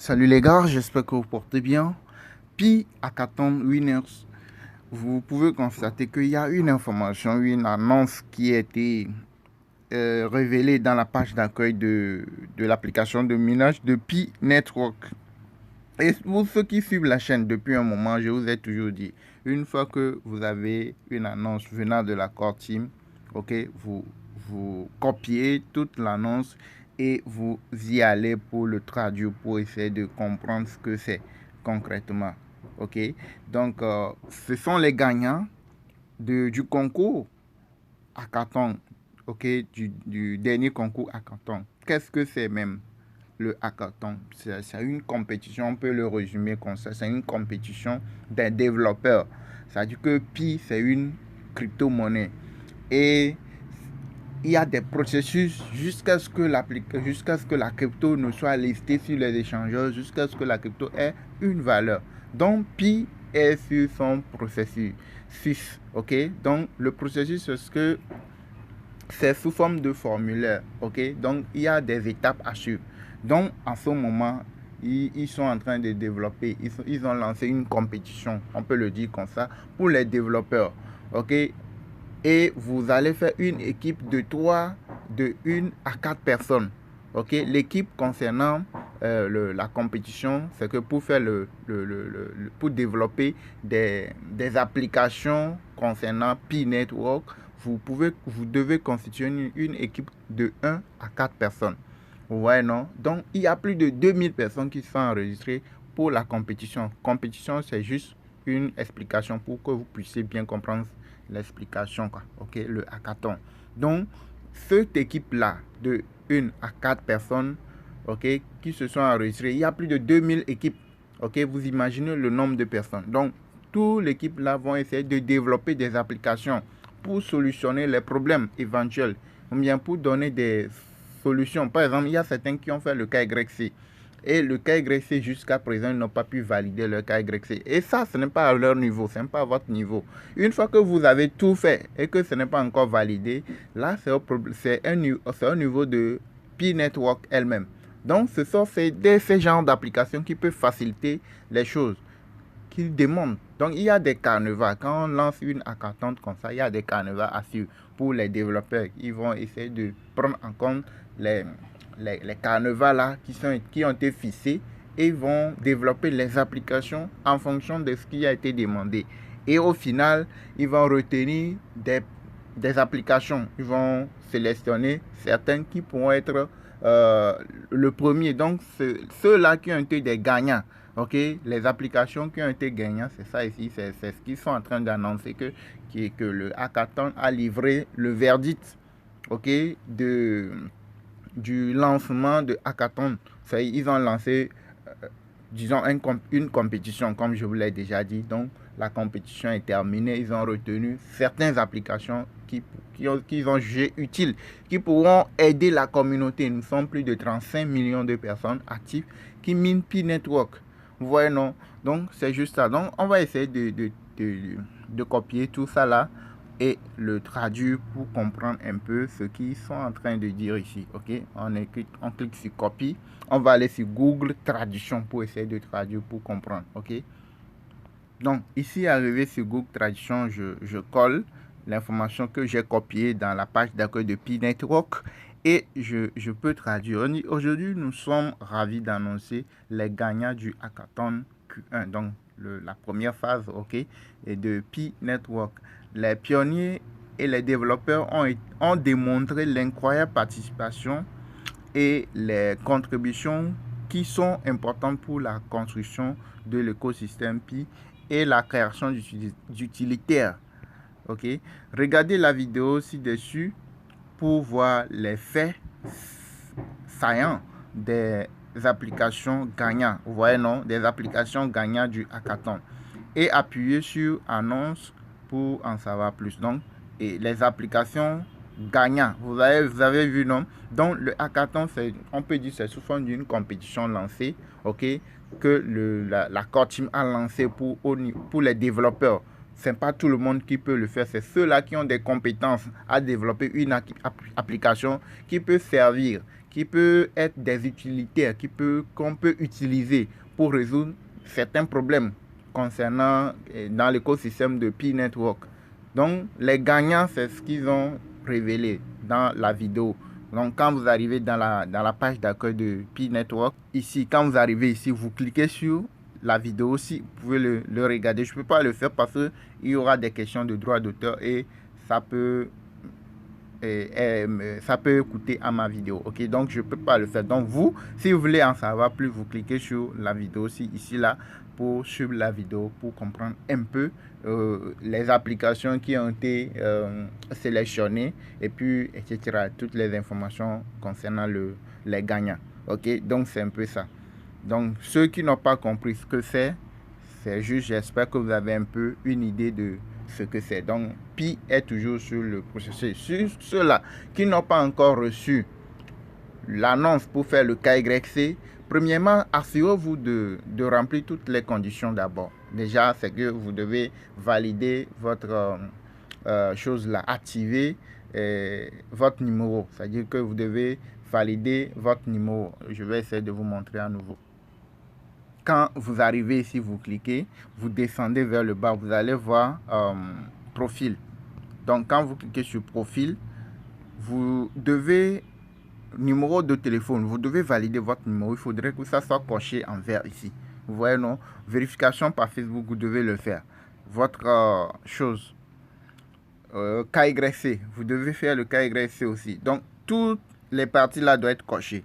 Salut les gars, j'espère que vous portez bien. Pi Hackathon Winners, vous pouvez constater qu'il y a une information, une annonce qui a été révélée dans la page d'accueil de l'application de minage de Pi Network. Et pour ceux qui suivent la chaîne depuis un moment, je vous ai toujours dit, une fois que vous avez une annonce venant de la core team, ok, vous copiez toute l'annonce et vous y allez pour le traduire, pour essayer de comprendre ce que c'est concrètement. Ok, donc ce sont les gagnants du concours Hackathon, ok, du dernier concours Hackathon. Qu'est-ce que c'est même le hackathon? C'est une compétition, on peut le résumer comme ça, c'est une compétition des développeurs. C'est-à-dire que Pi, c'est une crypto-monnaie. Et il y a des processus jusqu'à ce que la crypto ne soit listée sur les échangeurs, jusqu'à ce que la crypto ait une valeur. Donc, Pi est sur son processus 6. Ok? Donc, le processus, c'est sous forme de formulaire. Ok? Donc, il y a des étapes à suivre. Donc, en ce moment, ils sont en train de développer, ils ont lancé une compétition, on peut le dire comme ça, pour les développeurs. Ok? Et vous allez faire une équipe de 3, de 1 à 4 personnes. Ok? L'équipe concernant la compétition, c'est que pour faire pour développer des applications concernant Pi Network, vous devez constituer une équipe de 1 à 4 personnes. Ouais, non? Donc, il y a plus de 2000 personnes qui sont enregistrées pour la compétition. Compétition, c'est juste une explication pour que vous puissiez bien comprendre l'explication, quoi. Ok, le hackathon. Donc, cette équipe-là, de 1 à 4 personnes, ok, qui se sont enregistrées, il y a plus de 2000 équipes. Ok, vous imaginez le nombre de personnes. Donc, toute l'équipe-là vont essayer de développer des applications pour solutionner les problèmes éventuels, ou bien pour donner des solutions. Par exemple, il y a certains qui ont fait le KYC. Et le KYC, jusqu'à présent, ils n'ont pas pu valider le KYC. Et ça, ce n'est pas à leur niveau, ce n'est pas à votre niveau. Une fois que vous avez tout fait et que ce n'est pas encore validé, là, c'est un niveau de Pi Network elle-même. Donc, ce sont ces genres d'applications qui peuvent faciliter les choses qu'ils demandent. Donc, il y a des carnavals. Quand on lance une hackathon comme ça, il y a des carnavals à suivre pour les développeurs. Ils vont essayer de prendre en compte les carnavals là qui ont été fixés et vont développer les applications en fonction de ce qui a été demandé. Et au final, ils vont retenir des applications. Ils vont sélectionner certaines qui pourront être le premier. Donc, ceux-là qui ont été des gagnants. Ok, les applications qui ont été gagnantes, c'est ça ici, c'est ce qu'ils sont en train d'annoncer que le hackathon a livré le verdict, ok, du lancement de hackathon. Ils ont lancé, disons, une compétition, comme je vous l'ai déjà dit. Donc, la compétition est terminée. Ils ont retenu certaines applications qu'ils ont jugées utiles, qui pourront aider la communauté. Nous sommes plus de 35 millions de personnes actives qui minent Pi Network. Vous voyez, non? Donc, c'est juste ça. Donc, on va essayer de copier tout ça là et le traduire pour comprendre un peu ce qu'ils sont en train de dire ici. Ok, on clique sur copie. On va aller sur Google Traduction pour essayer de traduire pour comprendre. Ok, donc ici, arrivé sur Google Traduction, je colle l'information que j'ai copiée dans la page d'accueil de Pi Network et je peux traduire. Aujourd'hui, nous sommes ravis d'annoncer les gagnants du hackathon Q1. Donc, la première phase, ok, et de Pi Network. Les pionniers et les développeurs ont démontré l'incroyable participation et les contributions qui sont importantes pour la construction de l'écosystème Pi et la création d'utilitaires. Ok, regardez la vidéo ci-dessus pour voir les faits saillants des applications gagnantes. Vous voyez, non? Des applications gagnantes du hackathon. Et appuyez sur annonce pour en savoir plus. Donc, et les applications gagnantes. Vous avez vu, non? Donc, le hackathon, on peut dire c'est sous forme d'une compétition lancée, ok, que la core team a lancé pour les développeurs. Ce n'est pas tout le monde qui peut le faire. C'est ceux-là qui ont des compétences à développer une application qui peut servir, qui peut être des utilitaires qu'on peut utiliser pour résoudre certains problèmes concernant dans l'écosystème de Pi Network. Donc, les gagnants, c'est ce qu'ils ont révélé dans la vidéo. Donc, quand vous arrivez dans la page d'accueil de Pi Network, ici, quand vous arrivez ici, vous cliquez sur la vidéo aussi, vous pouvez le regarder. Je ne peux pas le faire parce qu'il y aura des questions de droit d'auteur et ça peut coûter à ma vidéo. Ok, donc je ne peux pas le faire. Donc vous, si vous voulez en savoir plus, vous cliquez sur la vidéo aussi, ici là, pour suivre la vidéo, pour comprendre un peu les applications qui ont été sélectionnées et puis etc. Toutes les informations concernant les gagnants. Ok, donc c'est un peu ça. Donc ceux qui n'ont pas compris ce que c'est juste, j'espère que vous avez un peu une idée de ce que c'est. Donc Pi est toujours sur le processus. Sur ceux-là qui n'ont pas encore reçu l'annonce pour faire le KYC, premièrement, assurez-vous de remplir toutes les conditions d'abord. Déjà, c'est que vous devez valider votre chose là, activer votre numéro. C'est-à-dire que vous devez valider votre numéro. Je vais essayer de vous montrer à nouveau. Quand vous arrivez ici, vous cliquez, vous descendez vers le bas, vous allez voir profil. Donc, quand vous cliquez sur profil, vous devez, numéro de téléphone, vous devez valider votre numéro. Il faudrait que ça soit coché en vert ici. Vous voyez, non? Vérification par Facebook, vous devez le faire. Votre chose, KYC, vous devez faire le KYC aussi. Donc, toutes les parties là doivent être cochées.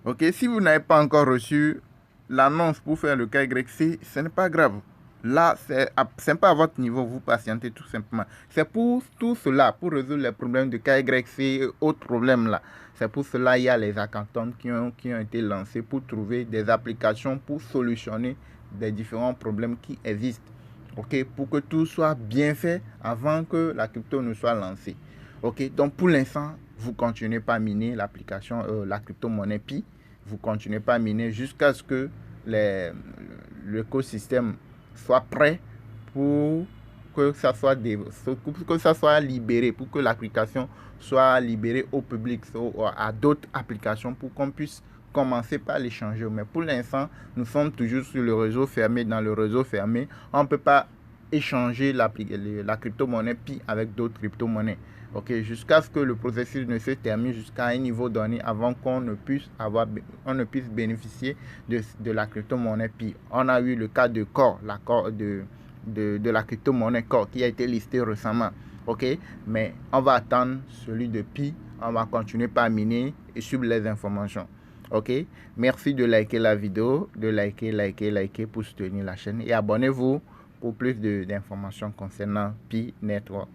Ok, si vous n'avez pas encore reçu l'annonce pour faire le KYC, ce n'est pas grave. Là, c'est pas à votre niveau, vous patientez tout simplement. C'est pour tout cela, pour résoudre les problèmes de KYC et autres problèmes là. C'est pour cela qu'il y a les hackathons qui ont été lancés pour trouver des applications pour solutionner des différents problèmes qui existent. Ok, pour que tout soit bien fait avant que la crypto ne soit lancée. Ok, donc pour l'instant, vous continuez pas à miner l'application, la crypto-monnaie Pi. Vous continuez pas à miner jusqu'à ce que l'écosystème soit prêt pour que ça soit libéré, pour que l'application soit libérée au public, à d'autres applications, pour qu'on puisse commencer par l'échanger. Mais pour l'instant, nous sommes toujours sur le réseau fermé. Dans le réseau fermé, on ne peut pas échanger la crypto-monnaie Pi avec d'autres crypto-monnaies. Ok, jusqu'à ce que le processus ne se termine jusqu'à un niveau donné avant qu'on ne puisse bénéficier de la crypto-monnaie Pi. On a eu le cas de Core, de la crypto-monnaie Core qui a été listée récemment. Ok, mais on va attendre celui de Pi. On va continuer par miner et suivre les informations. Ok, merci de liker la vidéo, de liker pour soutenir la chaîne et abonnez-vous pour plus d'informations concernant Pi Network.